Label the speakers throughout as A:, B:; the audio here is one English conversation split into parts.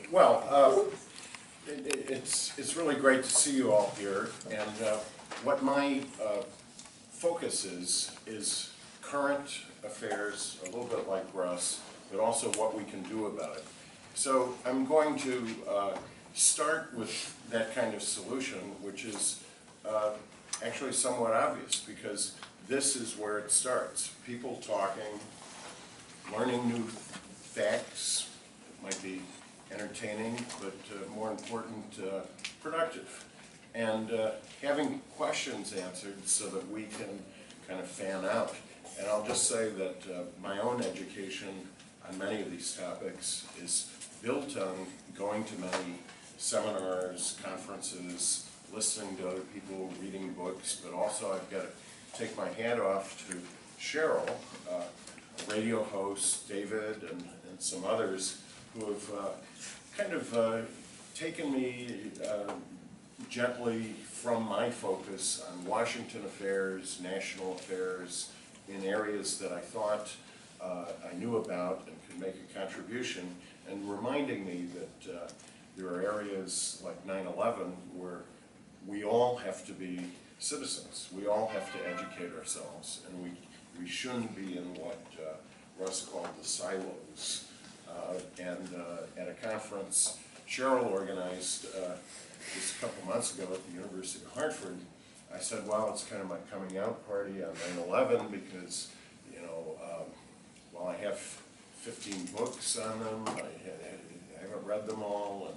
A: Well, it's really great to see you all here, and what my focus is current affairs, a little bit like Russ, but also what we can do about it. So I'm going to start with that kind of solution, which is actually somewhat obvious, because this is where it starts. People talking, learning new facts. It might be entertaining, but more important, productive. And having questions answered so that we can kind of fan out. And I'll just say that my own education on many of these topics is built on going to many seminars, conferences, listening to other people, reading books, but also I've got to take my hat off to Cheryl, a radio host, David, and some others who have kind of taken me gently from my focus on Washington affairs, national affairs, in areas that I thought I knew about and could make a contribution, and reminding me that there are areas like 9/11 where we all have to be citizens. We all have to educate ourselves, and we shouldn't be in what Russ called the silos. And at a conference Cheryl organized just a couple months ago at the University of Hartford, I said, well, it's kind of my coming out party on 9/11 because, you know, while I have 15 books on them, I haven't read them all.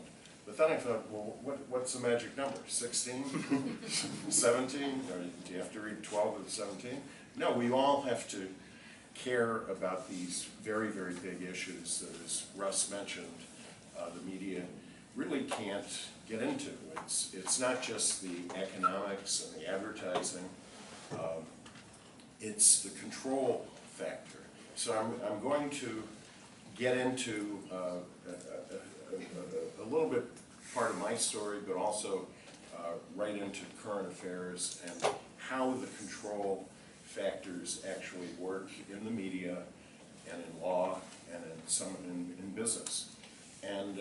A: But then I thought, well, what's the magic number? 16? 17? Or do you have to read 12 of the 17? No, we all have to care about these very, very big issues that, as Russ mentioned, the media really can't get into. It's not just the economics and the advertising, it's the control factor. So I'm going to get into a little bit part of my story, but also right into current affairs and how the control factors actually work in the media and in law and in business. And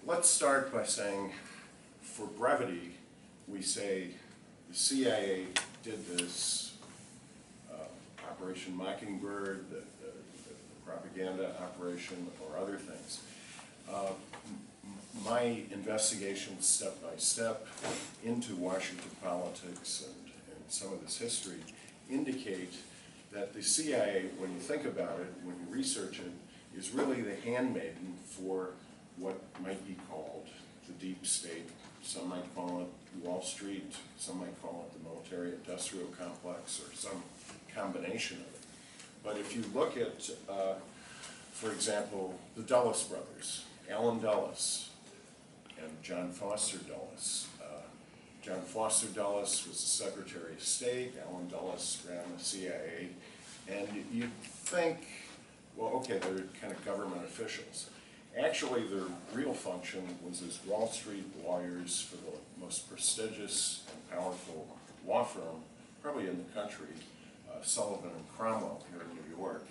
A: let's start by saying, for brevity, we say the CIA did this, Operation Mockingbird, the propaganda operation, or other things. My investigations step by step into Washington politics and some of this history indicate that the CIA, when you think about it, when you research it, is really the handmaiden for what might be called the deep state. Some might call it Wall Street, some might call it the military-industrial complex, or some combination of it. But if you look at, for example, the Dulles brothers, Allen Dulles and John Foster Dulles. John Foster Dulles was the Secretary of State, Allen Dulles ran the CIA, and you'd think, well, okay, they're kind of government officials. Actually, their real function was as Wall Street lawyers for the most prestigious and powerful law firm, probably in the country, Sullivan and Cromwell here in New York,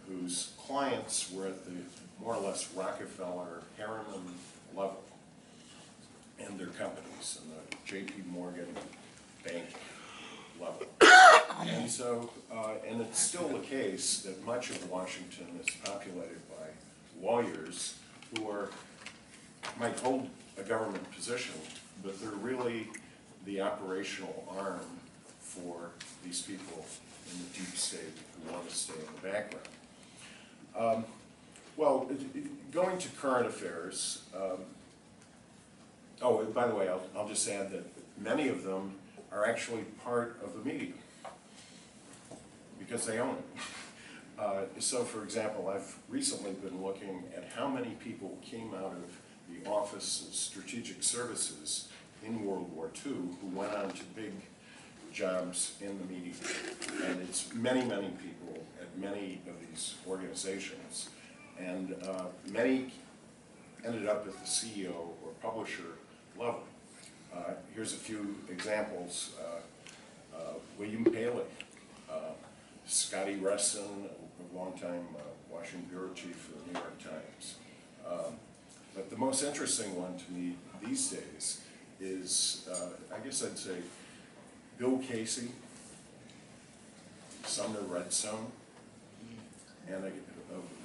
A: whose clients were at the more or less Rockefeller, Harriman level, and their companies, and the J.P. Morgan bank level. And so, and it's still the case that much of Washington is populated by lawyers who might hold a government position, but they're really the operational arm for these people in the deep state who want to stay in the background. Well, going to current affairs, oh, and by the way, I'll just add that many of them are actually part of the media because they own it. So, for example, I've recently been looking at how many people came out of the Office of Strategic Services in World War II who went on to big jobs in the media. And it's many, many people at many of these organizations. And many ended up at the CEO or publisher level. Here's a few examples. William Paley, Scotty Reston, a longtime Washington bureau chief for the New York Times, But the most interesting one to me these days is, I guess I'd say, Bill Casey, Sumner Redstone, and a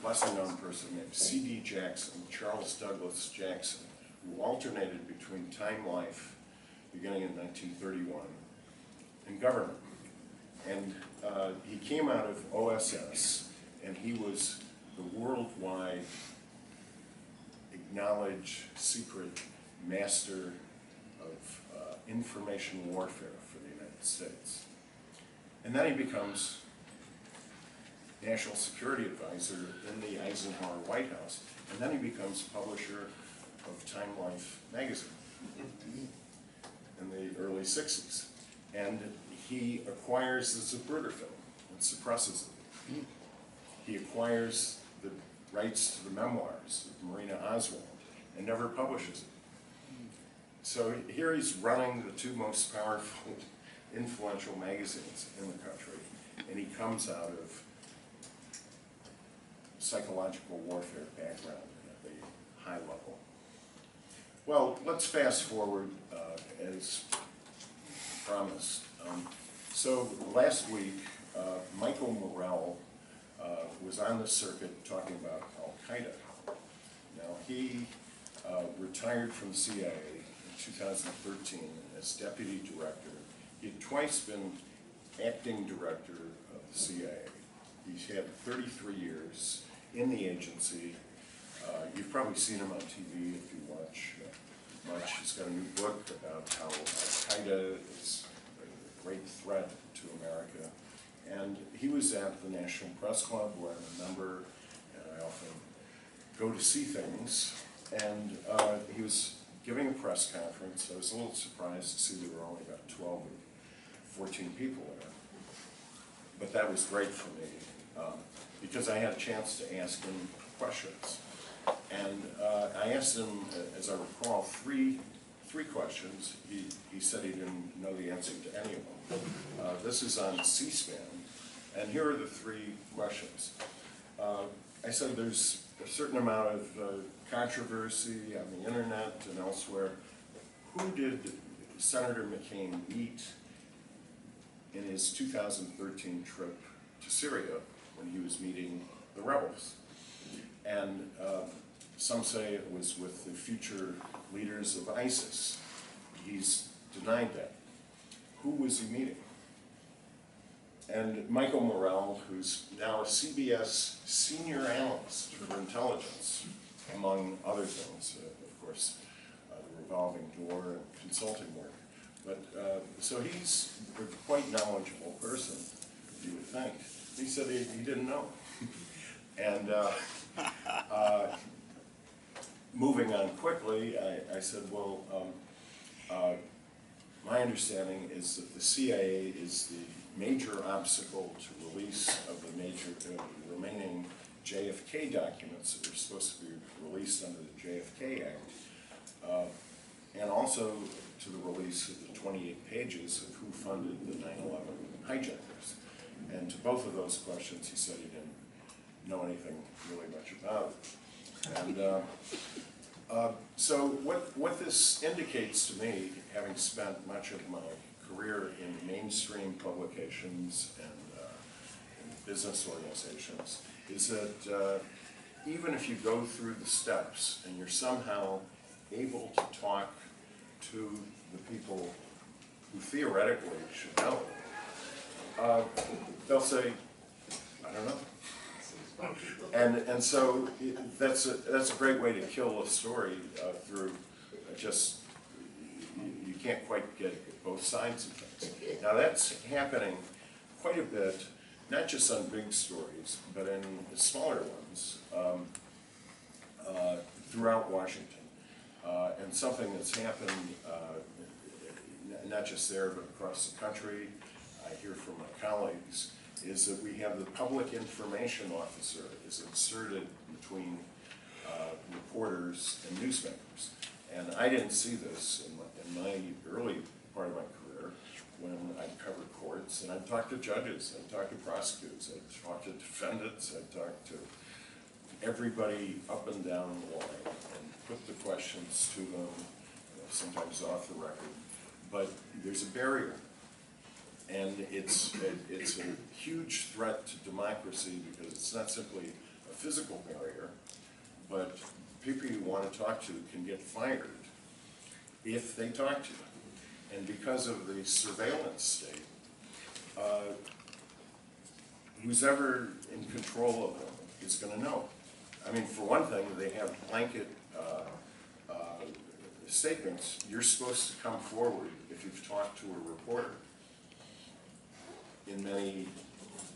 A: lesser-known person named C.D. Jackson, Charles Douglas Jackson, who alternated between Time Life, beginning in 1931, and government. And he came out of OSS, and he was the worldwide acknowledged secret master of information warfare for the United States. And then he becomes National Security Advisor in the Eisenhower White House, and then he becomes publisher of Time Life magazine in the early 60s. And he acquires the Zapruder film and suppresses it. He acquires the rights to the memoirs of Marina Oswald and never publishes it. So here he's running the two most powerful, influential magazines in the country, and he comes out of psychological warfare background at the high level. Well, let's fast forward as promised. So last week, Michael Morrell was on the circuit talking about Al-Qaeda. Now, he retired from the CIA in 2013 as deputy director. He had twice been acting director of the CIA. He's had 33 years in the agency. You've probably seen him on TV if you watch much. He's got a new book about how Al-Qaeda is a great threat to America. And he was at the National Press Club, where I'm a member, and I often go to see things. And he was giving a press conference. I was a little surprised to see there were only about 12 or 14 people there. But that was great for me, because I had a chance to ask him questions. And I asked him, as I recall, three questions. He said he didn't know the answer to any of them. This is on C-SPAN, and here are the three questions. I said there's a certain amount of controversy on the internet and elsewhere. Who did Senator McCain meet in his 2013 trip to Syria when he was meeting the rebels? And some say it was with the future leaders of ISIS. He's denied that. Who was he meeting? And Michael Morrell, who's now a CBS senior analyst for intelligence, among other things, of course, the revolving door and consulting work. But so he's a quite knowledgeable person, you would think. He said he didn't know. And moving on quickly, I said, well, my understanding is that the CIA is the major obstacle to release of the remaining JFK documents that were supposed to be released under the JFK Act, and also to the release of the 28 pages of who funded the 9/11 hijackers. And to both of those questions, he said he didn't know anything really much about it. And so what this indicates to me, having spent much of my career in mainstream publications and in business organizations, is that even if you go through the steps and you're somehow able to talk to the people who theoretically should know, they'll say, I don't know. And so that's a great way to kill a story through just, you can't quite get both sides of things. Now that's happening quite a bit, not just on big stories, but in smaller ones throughout Washington. And something that's happened not just there, but across the country, I hear from my colleagues, is that we have the public information officer is inserted between reporters and newsmakers. And I didn't see this in my early part of my career when I covered courts, and I'd talk to judges, I'd talk to prosecutors, I'd talk to defendants, I'd talk to everybody up and down the line and put the questions to them, sometimes off the record, but there's a barrier. And it's a huge threat to democracy because it's not simply a physical barrier, but people you want to talk to can get fired if they talk to you. And because of the surveillance state, who's ever in control of them is going to know. I mean, for one thing, they have blanket statements. You're supposed to come forward if you've talked to a reporter in many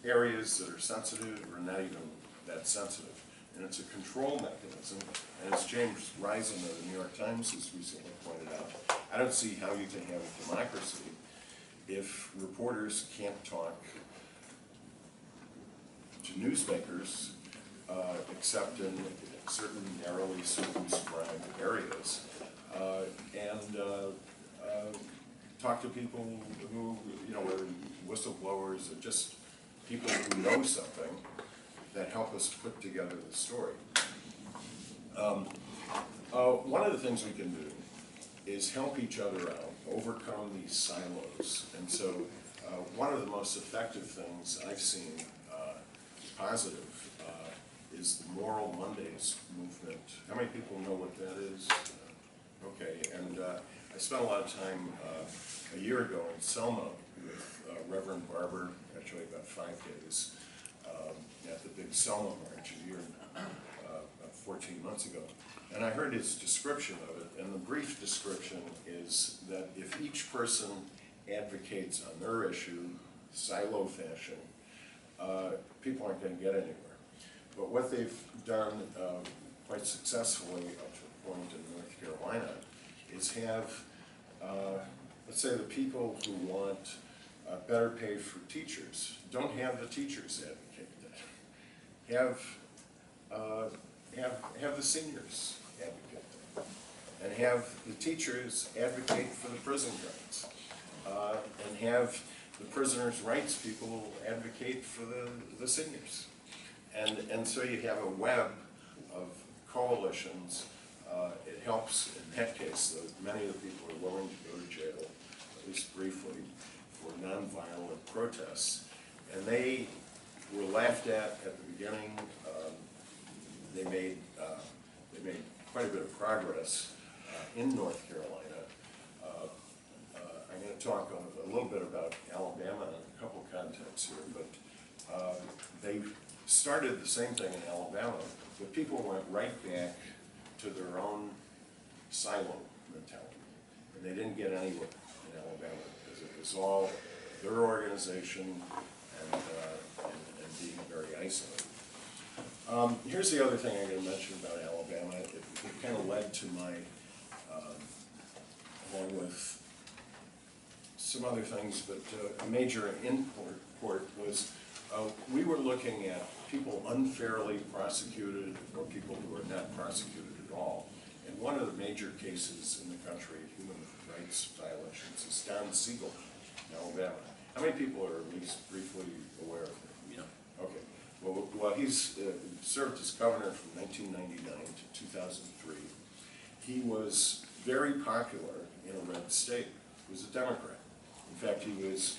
A: areas that are sensitive or not even that sensitive. And it's a control mechanism. And as James Risen of the New York Times has recently pointed out, I don't see how you can have a democracy if reporters can't talk to newsmakers except in certain narrowly circumscribed areas, and talk to people who, whether whistleblowers or just people who know something that help us put together the story. One of the things we can do is help each other out, overcome these silos. And so one of the most effective things I've seen positive is the Moral Mondays movement. How many people know what that is? Okay, and I spent a lot of time a year ago in Selma with Reverend Barber, actually about 5 days, at the big Selma March a year, about 14 months ago. And I heard his description of it, and the brief description is that if each person advocates on their issue, silo fashion, people aren't going to get anywhere. But what they've done quite successfully up to a point in North Carolina is have, let's say the people who want better pay for teachers don't have the teachers advocate that. Have the seniors advocate that. And have the teachers advocate for the prison guards. And have the prisoners' rights people advocate for the seniors. And so you have a web of coalitions. It helps in that case that many of the people are willing to go to jail, at least briefly, for nonviolent protests. And they were laughed at the beginning. They made quite a bit of progress in North Carolina. I'm going to talk a little bit about Alabama in a couple contexts here, but they started the same thing in Alabama, but people went right back to their own silo mentality, and they didn't get anywhere in Alabama because it was all their organization and being very isolated. Here's the other thing I'm going to mention about Alabama. It kind of led to my, along with some other things, but a major import was we were looking at people unfairly prosecuted or people who are not prosecuted at all. And one of the major cases in the country, human rights violations, is Don Siegel in Alabama. How many people are at least briefly aware of him? Yeah. Okay. Well, he's served as governor from 1999 to 2003. He was very popular in a red state. He was a Democrat. In fact, he was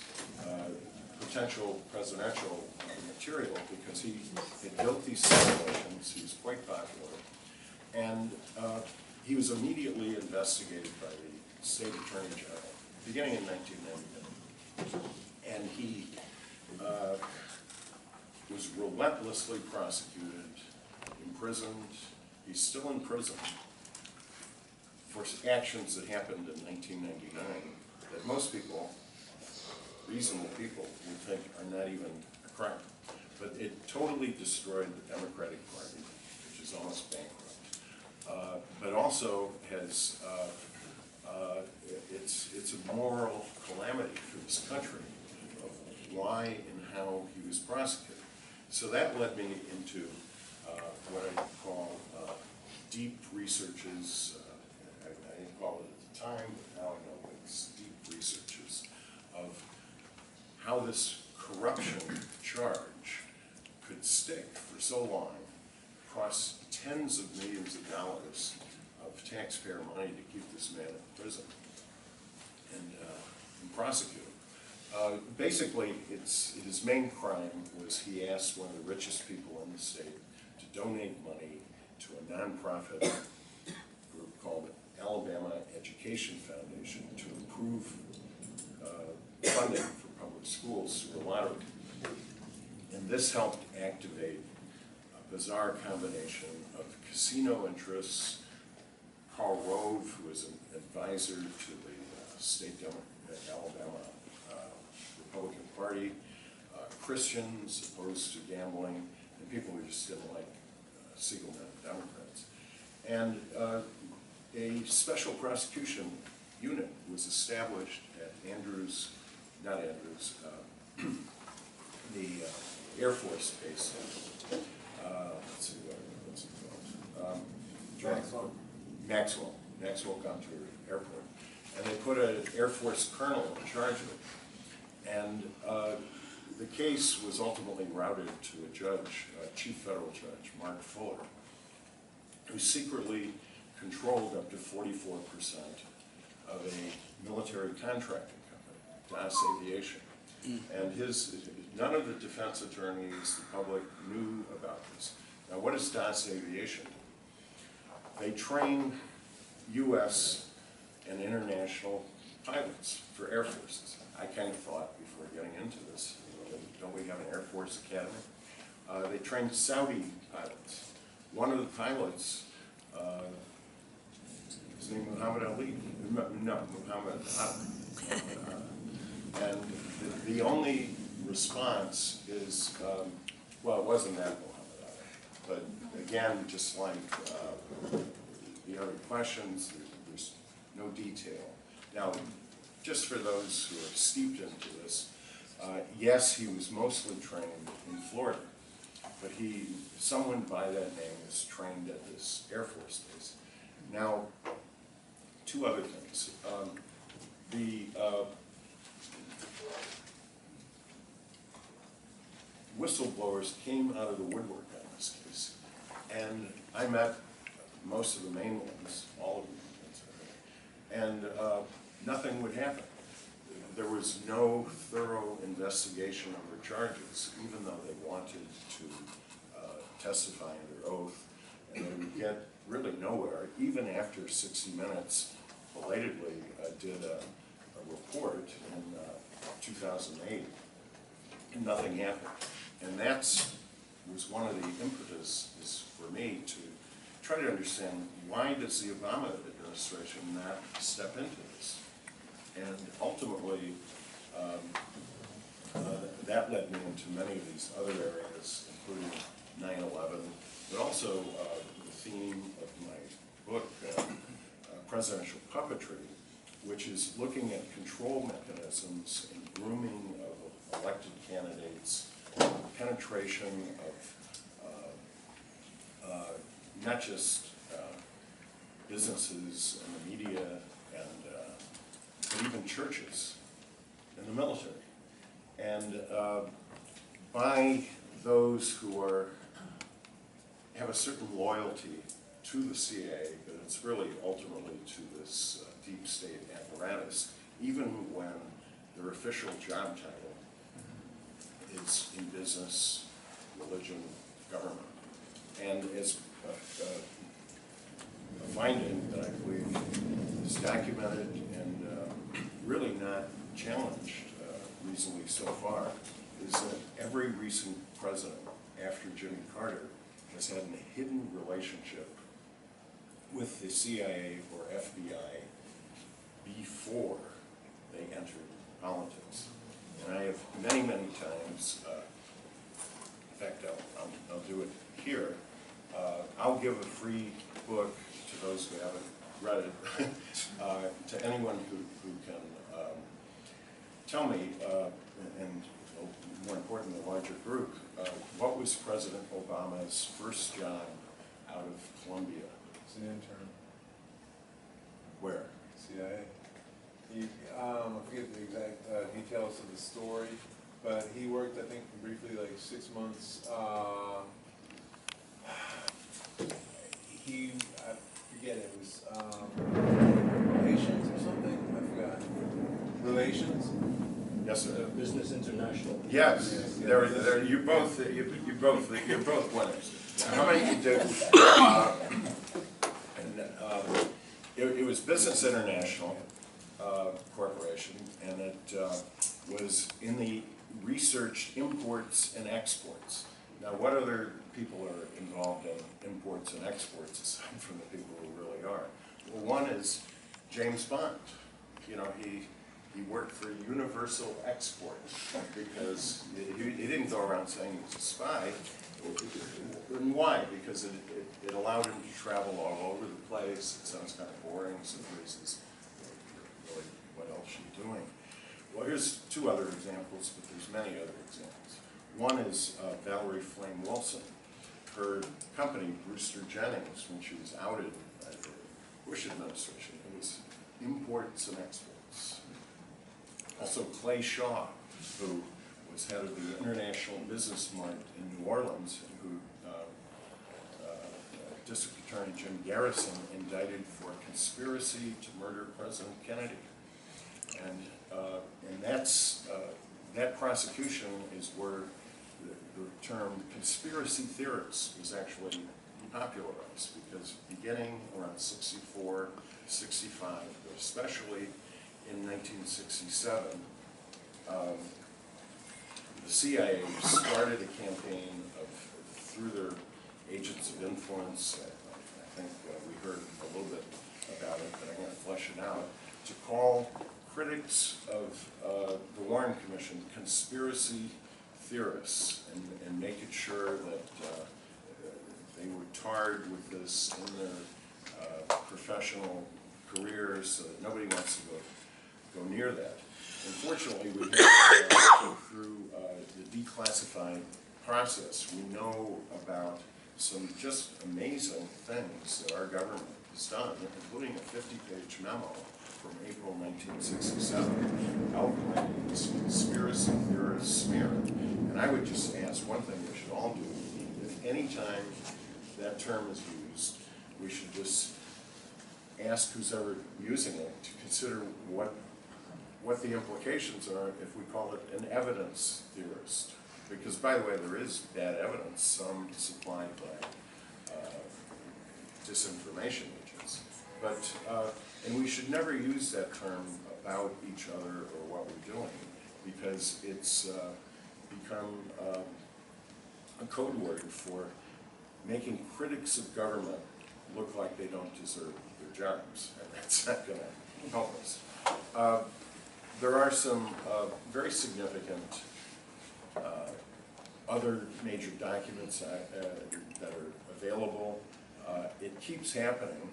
A: potential presidential material because he had built these simulations. He was quite popular. And he was immediately investigated by the state attorney general, beginning in 1999. And he was relentlessly prosecuted, imprisoned. He's still in prison for actions that happened in 1999 that most people, reasonable people, would think are not even a crime. But it totally destroyed the Democratic Party, which is almost bankrupt. But also has, it's a moral calamity for this country of why and how he was prosecuted. So that led me into what I call deep researches. I didn't call it at the time, but now I know it's deep researches of how this corruption charge could stick for so long cost tens of millions of dollars of taxpayer money to keep this man in prison and prosecute him. Basically, his main crime was he asked one of the richest people in the state to donate money to a nonprofit group called Alabama Education Foundation to improve funding for public schools through the lottery. And this helped activate a bizarre combination of casino interests, Karl Rove, who was an advisor to the Alabama Republican Party, Christians opposed to gambling, and people who just didn't like Siegelman Democrats. And a special prosecution unit was established at the Air Force Base. Let's see, what's it called? Maxwell Gunter Airport. And they put an Air Force colonel in charge of it. And the case was ultimately routed to a judge, chief federal judge, Mark Fuller, who secretly controlled up to 44% of a military contracting company, DAS Aviation. And none of the defense attorneys, the public, knew about this. Now, what is DAS Aviation? They train U.S. and international pilots for air forces. I kind of thought before getting into this, don't we have an Air Force Academy? They trained Saudi pilots. One of the pilots, his name was Muhammad Ali. No, Muhammad Ali. And the only response is, well, it wasn't that Muhammad Ali. But again, just like the other questions, there's no detail. Now, just for those who are steeped into this, yes, he was mostly trained in Florida, but someone by that name is trained at this Air Force base. Now, two other things. The whistleblowers came out of the woodwork on this case, and I met most of the main ones, all of them, and nothing would happen. There was no thorough investigation of their charges, even though they wanted to testify under oath, and they would get really nowhere. Even after 60 Minutes belatedly did a report in 2008, and nothing happened. And that was one of the impetuses for me to try to understand, why does the Obama administration not step into this? And ultimately, that led me into many of these other areas, including 9/11, but also the theme of my book, Presidential Puppetry, which is looking at control mechanisms and grooming of elected candidates, penetration of not just businesses and the media, but even churches and the military. And by those who have a certain loyalty to the CIA, but it's really ultimately to this deep state apparatus, even when their official job title is in business, religion, government. And as a finding that I believe is documented and really not challenged reasonably so far, is that every recent president after Jimmy Carter has had a hidden relationship with the CIA or FBI before they entered politics. And I have many, many times, in fact, I'll do it here, I'll give a free book to those who haven't read it, to anyone who can tell me, and more important, the larger group, what was President Obama's first job out of Columbia?
B: As an intern.
A: Where?
B: CIA. I forget the exact details of the story, but he worked, I think, briefly, like 6 months forget, it was, Relations or something, I forgot. Relations?
A: Yes, sir.
C: Business International.
A: Yes,
B: Yes,
A: there, you both, you're both winners. How many you did? It was Business International Corporation, and it was in the research imports and exports. Now, what other people are involved in imports and exports aside from the people who really are? Well, one is James Bond. You know, he worked for Universal Export because he didn't go around saying he was a spy. And why? Because it allowed him to travel all over the place. It sounds kind of boring, so reasons, really, what else are you doing? Well, here's two other examples, but there's many other examples. One is Valerie Flame Wilson. Her company, Brewster Jennings, when she was outed by the Bush administration, it was imports and exports. Also Clay Shaw, who was head of the International Business Mart in New Orleans, and who District Attorney Jim Garrison indicted for conspiracy to murder President Kennedy. And that prosecution is where the term conspiracy theorist was actually popularized, because beginning around 64, 65, but especially in 1967, the CIA started a campaign through their agents of influence. I think we heard a little bit about it, but I'm going to flesh it out, to call critics of the Warren Commission conspiracy theorists, and making sure that they were tarred with this in their professional careers, so that nobody wants to go near that. Unfortunately, we have through the declassified process, we know about some just amazing things that our government has done, including a 50-page memo from April 1967 outlining this conspiracy theorist smear. And I would just ask one thing we should all do: if any time that term is used, we should just ask who's ever using it to consider what the implications are if we call it an evidence theorist. Because, by the way, there is bad evidence, some supplied by disinformation agents. But, and we should never use that term about each other or what we're doing, because it's become a code word for making critics of government look like they don't deserve their jobs, and that's not going to help us. There are some very significant other major documents that are available. It keeps happening,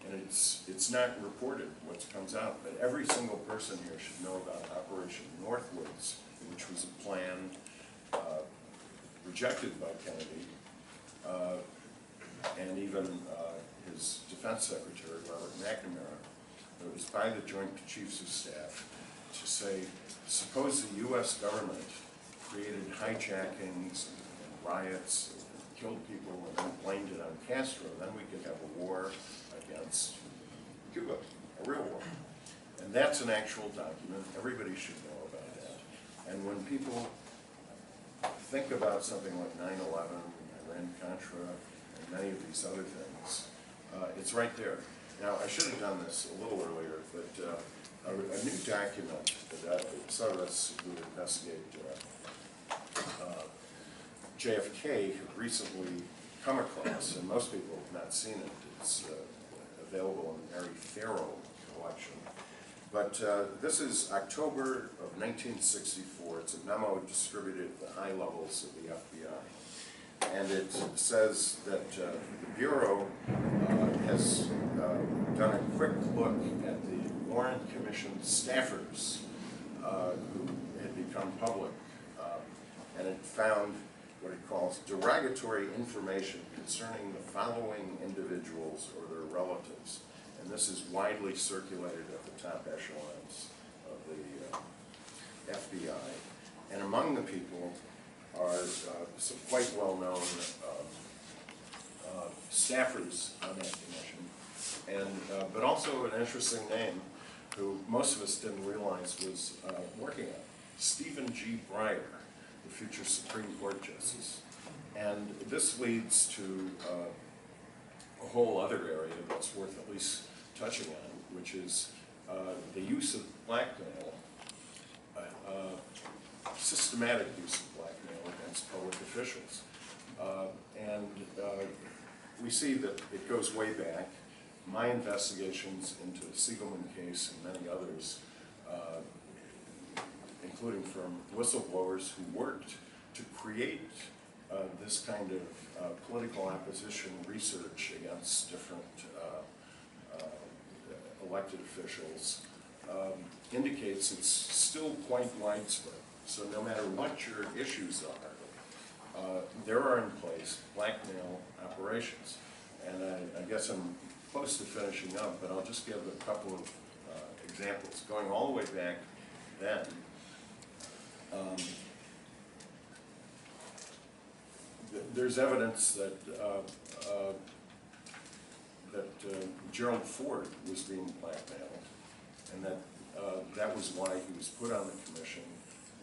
A: and it's not reported what comes out, but every single person here should know about Operation Northwoods, which was a plan rejected by Kennedy, and even his defense secretary, Robert McNamara. It was by the Joint Chiefs of Staff to say, suppose the U.S. government created hijackings and riots and killed people and then blamed it on Castro, then we could have a war against Cuba, a real war. And that's an actual document. Everybody should know about that. And when people think about something like 9/11, Iran-Contra, and many of these other things, it's right there. Now, I should have done this a little earlier, but a new document that some of us who investigate JFK have recently come across, and most people have not seen it. It's available in a very thorough collection. But this is October of 1964. It's a memo distributed at the high levels of the FBI. And it says that the Bureau has done a quick look at the Warren Commission staffers who had become public, and it found what it calls derogatory information concerning the following individuals or their relatives. And this is widely circulated at the top echelons of the FBI. And among the people are some quite well-known staffers on that commission, and but also an interesting name, who most of us didn't realize was working on, Stephen G. Breyer, the future Supreme Court Justice. And this leads to a whole other area that's worth at least touching on, which is the use of blackmail, systematic use of blackmail against public officials. And we see that it goes way back. My investigations into the Siegelman case and many others, including from whistleblowers who worked to create this kind of political opposition research against different elected officials, indicates it's still quite widespread. So no matter what your issues are, there are in place blackmail operations. And I guess I'm close to finishing up, but I'll just give a couple of examples. Going all the way back then, there's evidence that Gerald Ford was being blackmailed, and that that was why he was put on the commission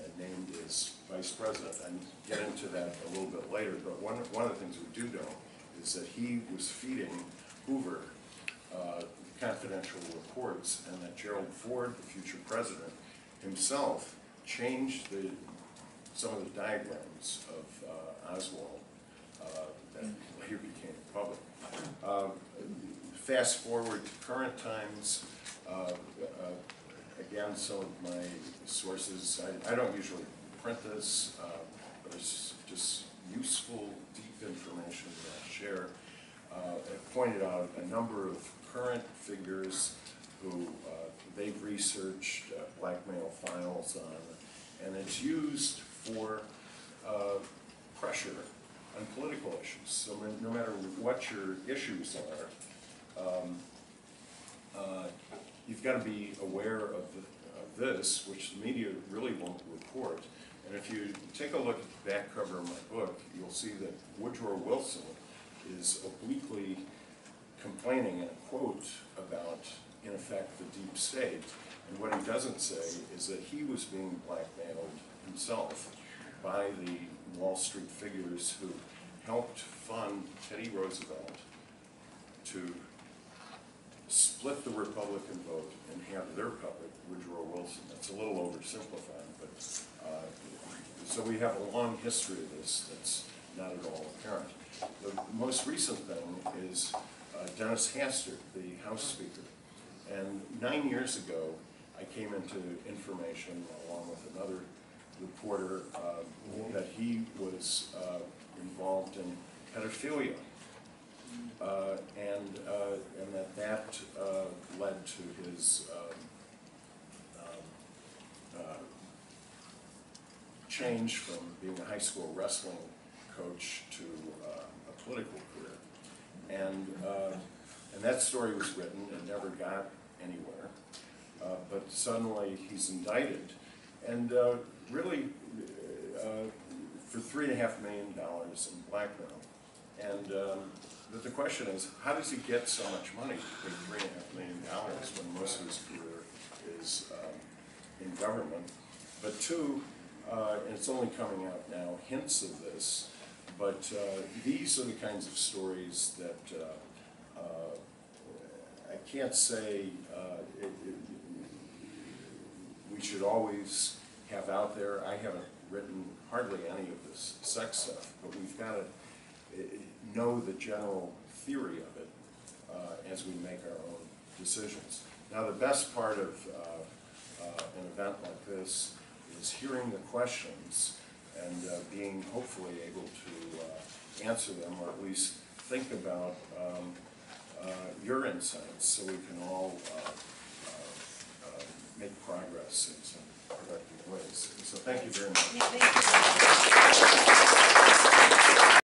A: and named as vice president. And get into that a little bit later, but one of the things we do know is that he was feeding Hoover confidential reports, and that Gerald Ford, the future president, himself changed some of the diagrams of Oswald that later became public. Fast forward to current times, again, some of my sources, I don't usually print this, but it's just useful, deep information that I share. I've pointed out a number of current figures who they've researched blackmail files on, and it's used for pressure on political issues. So no matter what your issues are, you've got to be aware of this, which the media really won't report. And if you take a look at the back cover of my book, you'll see that Woodrow Wilson is obliquely complaining in a quote about, in effect, the deep state. And what he doesn't say is that he was being blackmailed himself by the Wall Street figures who helped fund Teddy Roosevelt to split the Republican vote and have their puppet, Woodrow Wilson. That's a little oversimplified, but so we have a long history of this that's not at all apparent. The most recent thing is Dennis Hastert, the House Speaker. And 9 years ago, I came into information, along with another reporter, that he was involved in pedophilia. And that led to his change from being a high school wrestling coach to a political career. And that story was written and never got anywhere. But suddenly he's indicted, and really for $3.5 million in blackmail. And but the question is, how does he get so much money to pay $3.5 million when most of his career is in government? But two, and it's only coming out now, hints of this, but these are the kinds of stories that I can't say we should always have out there. I haven't written hardly any of this sex stuff, but we've got to know the general theory of it as we make our own decisions. Now, the best part of an event like this is hearing the questions and being hopefully able to answer them, or at least think about your insights, so we can all make progress in some productive ways. So thank you very much.
C: Yeah, thank you.